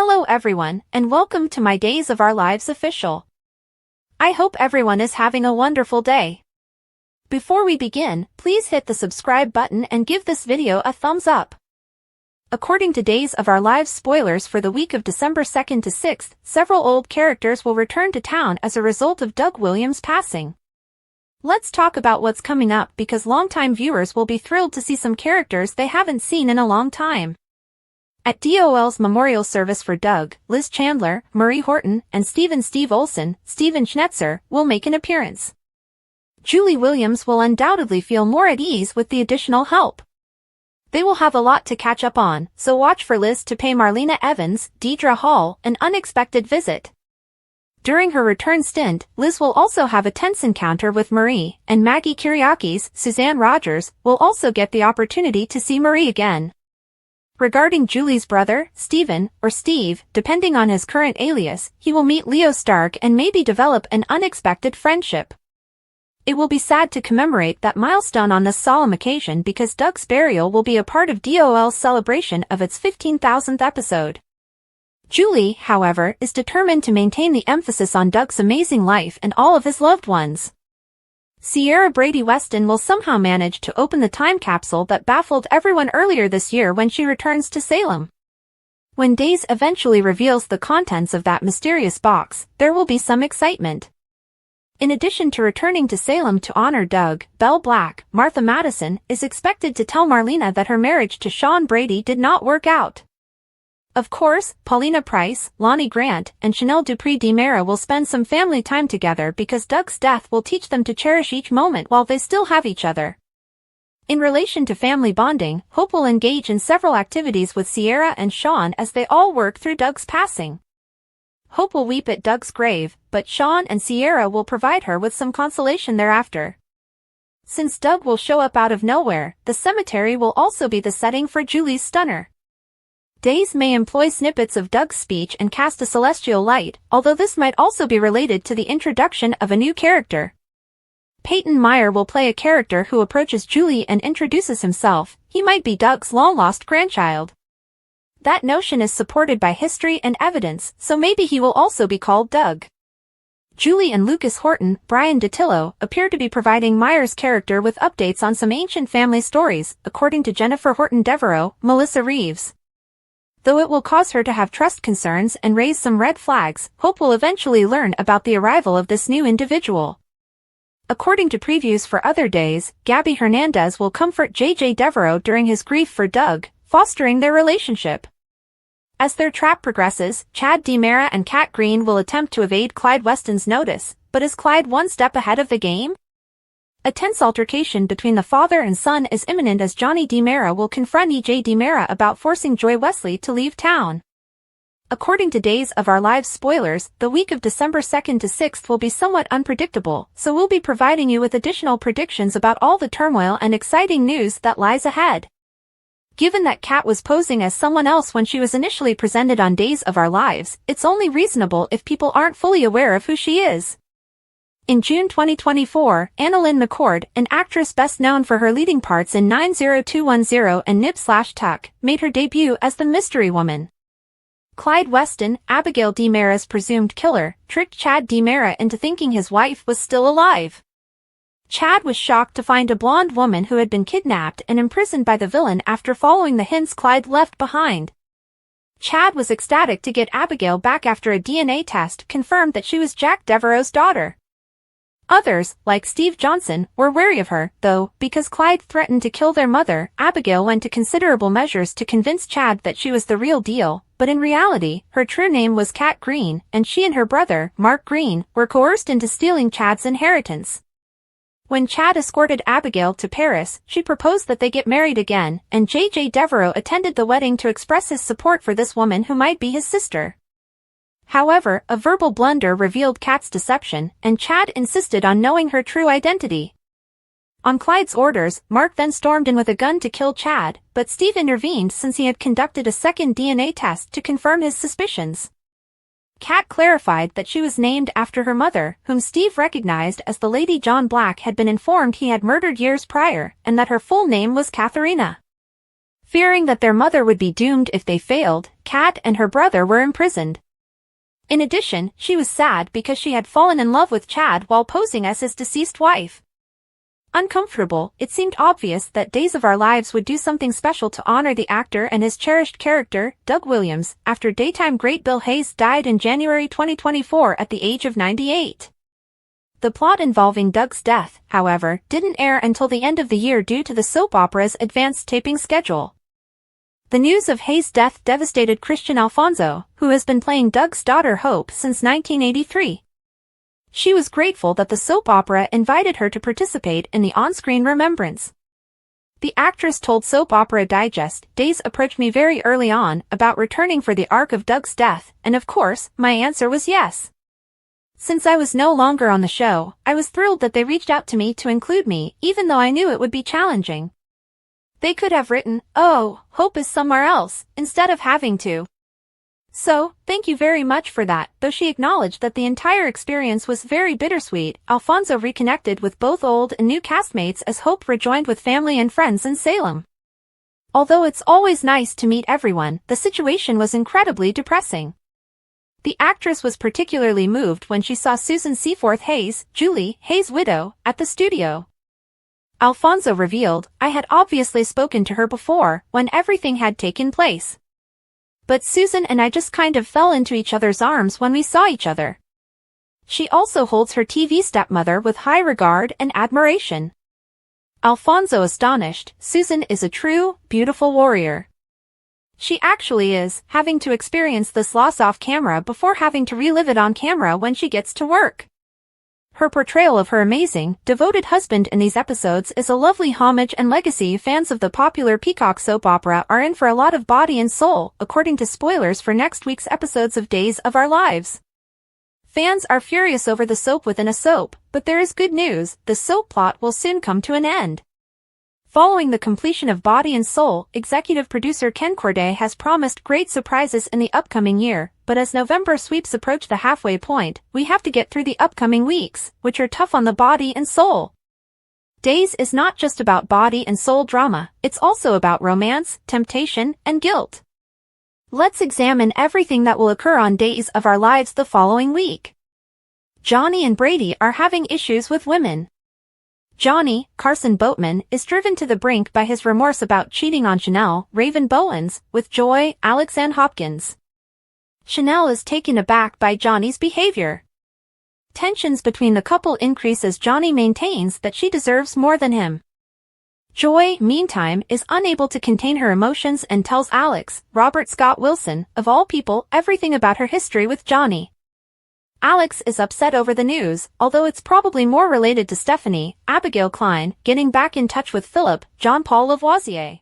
Hello everyone, and welcome to my Days of Our Lives official. I hope everyone is having a wonderful day. Before we begin, please hit the subscribe button and give this video a thumbs up. According to Days of Our Lives spoilers for the week of December 2nd to 6th, several old characters will return to town as a result of Doug Williams' passing. Let's talk about what's coming up because longtime viewers will be thrilled to see some characters they haven't seen in a long time. At DOL's memorial service for Doug, Liz Chandler, Marie Horton, and Steve Olson, Steven Schnetzer, will make an appearance. Julie Williams will undoubtedly feel more at ease with the additional help. They will have a lot to catch up on, so watch for Liz to pay Marlena Evans, Deidre Hall, an unexpected visit. During her return stint, Liz will also have a tense encounter with Marie, and Maggie Kyriakis, Suzanne Rogers, will also get the opportunity to see Marie again. Regarding Julie's brother, Steven, or Steve, depending on his current alias, he will meet Leo Stark and maybe develop an unexpected friendship. It will be sad to commemorate that milestone on this solemn occasion because Doug's burial will be a part of DOL's celebration of its 15,000th episode. Julie, however, is determined to maintain the emphasis on Doug's amazing life and all of his loved ones. Ciara Brady Weston will somehow manage to open the time capsule that baffled everyone earlier this year when she returns to Salem. When Days eventually reveals the contents of that mysterious box, there will be some excitement. In addition to returning to Salem to honor Doug, Belle Black, Martha Madison, is expected to tell Marlena that her marriage to Sean Brady did not work out. Of course, Paulina Price, Lonnie Grant, and Chanel Dupree DiMera will spend some family time together because Doug's death will teach them to cherish each moment while they still have each other. In relation to family bonding, Hope will engage in several activities with Ciara and Sean as they all work through Doug's passing. Hope will weep at Doug's grave, but Sean and Ciara will provide her with some consolation thereafter. Since Doug will show up out of nowhere, the cemetery will also be the setting for Julie's stunner. Days may employ snippets of Doug's speech and cast a celestial light, although this might also be related to the introduction of a new character. Peyton Meyer will play a character who approaches Julie and introduces himself. He might be Doug's long-lost grandchild. That notion is supported by history and evidence, so maybe he will also be called Doug. Julie and Lucas Horton, Brian DiTillo, appear to be providing Meyer's character with updates on some ancient family stories, according to Jennifer Horton Devereaux, Melissa Reeves. Though it will cause her to have trust concerns and raise some red flags, Hope will eventually learn about the arrival of this new individual. According to previews for other days, Gabby Hernandez will comfort JJ Devereaux during his grief for Doug, fostering their relationship. As their trap progresses, Chad DiMera and Kat Green will attempt to evade Clyde Weston's notice, but is Clyde one step ahead of the game? A tense altercation between the father and son is imminent as Johnny DiMera will confront EJ DiMera about forcing Joy Wesley to leave town. According to Days of Our Lives spoilers, the week of December 2nd to 6th will be somewhat unpredictable, so we'll be providing you with additional predictions about all the turmoil and exciting news that lies ahead. Given that Kat was posing as someone else when she was initially presented on Days of Our Lives, it's only reasonable if people aren't fully aware of who she is. In June 2024, Annalyn McCord, an actress best known for her leading parts in 90210 and Nip/Tuck, made her debut as the Mystery Woman. Clyde Weston, Abigail DiMera's presumed killer, tricked Chad DiMera into thinking his wife was still alive. Chad was shocked to find a blonde woman who had been kidnapped and imprisoned by the villain after following the hints Clyde left behind. Chad was ecstatic to get Abigail back after a DNA test confirmed that she was Jack Devereaux's daughter. Others, like Steve Johnson, were wary of her, though, because Clyde threatened to kill their mother. Abigail went to considerable measures to convince Chad that she was the real deal, but in reality, her true name was Kat Green, and she and her brother, Mark Green, were coerced into stealing Chad's inheritance. When Chad escorted Abigail to Paris, she proposed that they get married again, and JJ Devereaux attended the wedding to express his support for this woman who might be his sister. However, a verbal blunder revealed Kat's deception, and Chad insisted on knowing her true identity. On Clyde's orders, Mark then stormed in with a gun to kill Chad, but Steve intervened since he had conducted a second DNA test to confirm his suspicions. Kat clarified that she was named after her mother, whom Steve recognized as the Lady John Black had been informed he had murdered years prior, and that her full name was Katharina. Fearing that their mother would be doomed if they failed, Kat and her brother were imprisoned. In addition, she was sad because she had fallen in love with Chad while posing as his deceased wife. Uncomfortable, it seemed obvious that Days of Our Lives would do something special to honor the actor and his cherished character, Doug Williams, after daytime great Bill Hayes died in January 2024 at the age of 98. The plot involving Doug's death, however, didn't air until the end of the year due to the soap opera's advanced taping schedule. The news of Hayes' death devastated Christian Alfonso, who has been playing Doug's daughter Hope since 1983. She was grateful that the soap opera invited her to participate in the on-screen remembrance. The actress told Soap Opera Digest, "Days approached me very early on about returning for the arc of Doug's death, and of course, my answer was yes. Since I was no longer on the show, I was thrilled that they reached out to me to include me, even though I knew it would be challenging. They could have written, 'Oh, Hope is somewhere else,' instead of having to. So, thank you very much for that." Though she acknowledged that the entire experience was very bittersweet, Alfonso reconnected with both old and new castmates as Hope rejoined with family and friends in Salem. Although it's always nice to meet everyone, the situation was incredibly depressing. The actress was particularly moved when she saw Susan Seaforth Hayes, Julie, Hayes' widow, at the studio. Alfonso revealed, "I had obviously spoken to her before, when everything had taken place. But Susan and I just kind of fell into each other's arms when we saw each other." She also holds her TV stepmother with high regard and admiration. Alfonso astonished, "Susan is a true, beautiful warrior. She actually is, having to experience this loss off camera before having to relive it on camera when she gets to work." Her portrayal of her amazing, devoted husband in these episodes is a lovely homage and legacy. Fans of the popular Peacock soap opera are in for a lot of body and soul, according to spoilers for next week's episodes of Days of Our Lives. Fans are furious over the soap within a soap, but there is good news: the soap plot will soon come to an end. Following the completion of Body and Soul, executive producer Ken Corday has promised great surprises in the upcoming year, but as November sweeps approach the halfway point, we have to get through the upcoming weeks, which are tough on the body and soul. Days is not just about body and soul drama, it's also about romance, temptation, and guilt. Let's examine everything that will occur on Days of Our Lives the following week. Johnny and Brady are having issues with women. Johnny, Carson Boatman, is driven to the brink by his remorse about cheating on Chanel, Raven Bowens, with Joy, Alexanne Hopkins. Chanel is taken aback by Johnny's behavior. Tensions between the couple increase as Johnny maintains that she deserves more than him. Joy, meantime, is unable to contain her emotions and tells Alex, Robert Scott Wilson, of all people, everything about her history with Johnny. Alex is upset over the news, although it's probably more related to Stephanie, Abigail Klein, getting back in touch with Philip, Jean-Paul Lavoisier.